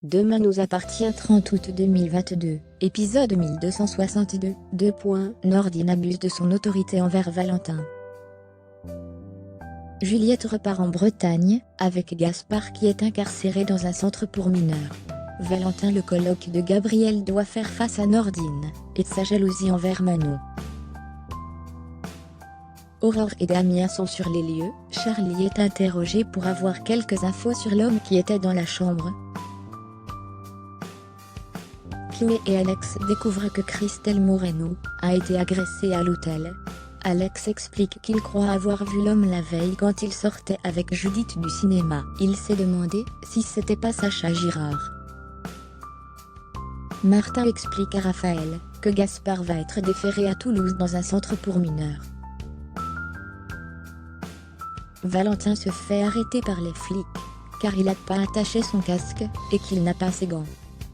Demain nous appartient 30 août 2022, épisode 1262, Nordine abuse de son autorité envers Valentin. Juliette repart en Bretagne, avec Gaspard qui est incarcéré dans un centre pour mineurs. Valentin, le coloc de Gabriel, doit faire face à Nordine, et de sa jalousie envers Manon. Aurore et Damien sont sur les lieux, Charlie est interrogé pour avoir quelques infos sur l'homme qui était dans la chambre. Chloé et Alex découvrent que Christelle Moreno a été agressée à l'hôtel. Alex explique qu'il croit avoir vu l'homme la veille quand il sortait avec Judith du cinéma. Il s'est demandé si c'était pas Sacha Girard. Martin explique à Raphaël que Gaspard va être déféré à Toulouse dans un centre pour mineurs. Valentin se fait arrêter par les flics, car il n'a pas attaché son casque et qu'il n'a pas ses gants.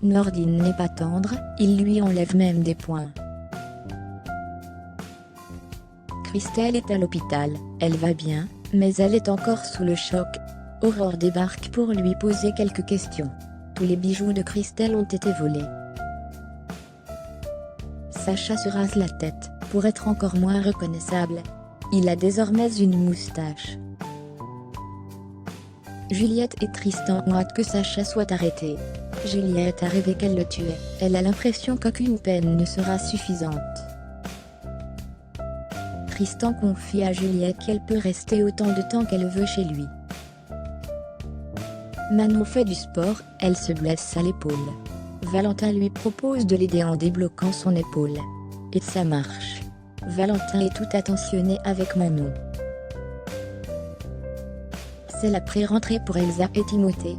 Nordine n'est pas tendre, il lui enlève même des points. Christelle est à l'hôpital, elle va bien, mais elle est encore sous le choc. Aurore débarque pour lui poser quelques questions. Tous les bijoux de Christelle ont été volés. Sacha se rase la tête, pour être encore moins reconnaissable. Il a désormais une moustache. Juliette et Tristan ont hâte que Sacha soit arrêté. Juliette a rêvé qu'elle le tuait, elle a l'impression qu'aucune peine ne sera suffisante. Tristan confie à Juliette qu'elle peut rester autant de temps qu'elle veut chez lui. Manon fait du sport, elle se blesse à l'épaule. Valentin lui propose de l'aider en débloquant son épaule. Et ça marche. Valentin est tout attentionné avec Manon. C'est la pré-rentrée pour Elsa et Timothée.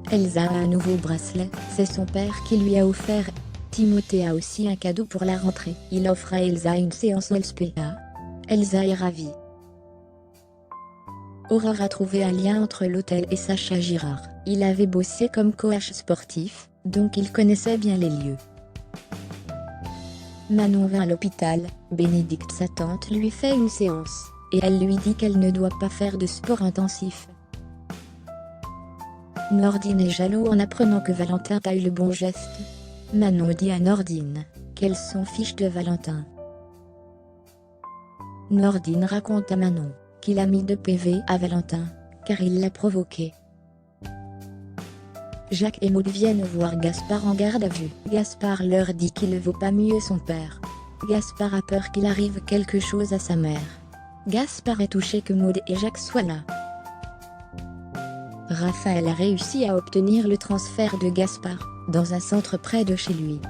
Elsa a un nouveau bracelet, c'est son père qui lui a offert. Timothée a aussi un cadeau pour la rentrée. Il offre à Elsa une séance LSPA. Elsa est ravie. Aurore a trouvé un lien entre l'hôtel et Sacha Girard. Il avait bossé comme coach sportif, donc il connaissait bien les lieux. Manon va à l'hôpital, Bénédicte sa tante lui fait une séance, et elle lui dit qu'elle ne doit pas faire de sport intensif. Nordine est jaloux en apprenant que Valentin a eu le bon geste. Manon dit à Nordine qu'elle s'en fiche de Valentin. Nordine raconte à Manon qu'il a mis 2 PV à Valentin, car il l'a provoqué. Jacques et Maud viennent voir Gaspard en garde à vue. Gaspard leur dit qu'il ne vaut pas mieux son père. Gaspard a peur qu'il arrive quelque chose à sa mère. Gaspard est touché que Maud et Jacques soient là. Raphaël a réussi à obtenir le transfert de Gaspard, dans un centre près de chez lui.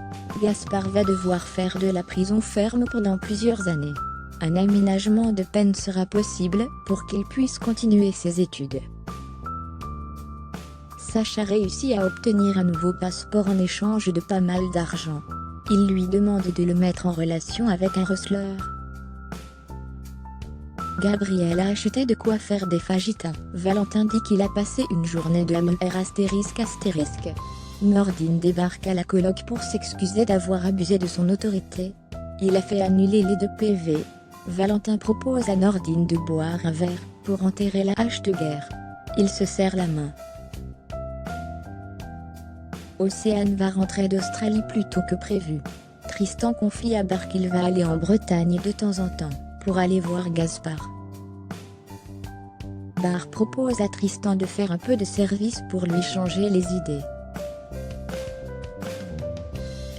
Gaspard va devoir faire de la prison ferme pendant plusieurs années. Un aménagement de peine sera possible pour qu'il puisse continuer ses études. Sacha réussit à obtenir un nouveau passeport en échange de pas mal d'argent. Il lui demande de le mettre en relation avec un receleur. Gabriel a acheté de quoi faire des fajitas. Valentin dit qu'il a passé une journée de ****. Nordine débarque à la coloc pour s'excuser d'avoir abusé de son autorité. Il a fait annuler les 2 PV. Valentin propose à Nordine de boire un verre, pour enterrer la hache de guerre. Il se serre la main. Océane va rentrer d'Australie plus tôt que prévu. Tristan confie à Bar qu'il va aller en Bretagne de temps en temps, pour aller voir Gaspard. Bar propose à Tristan de faire un peu de service pour lui changer les idées.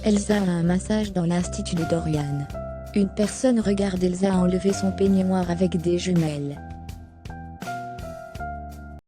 Elsa a un massage dans l'institut de Dorian. Une personne regarde Elsa enlever son peignoir avec des jumelles.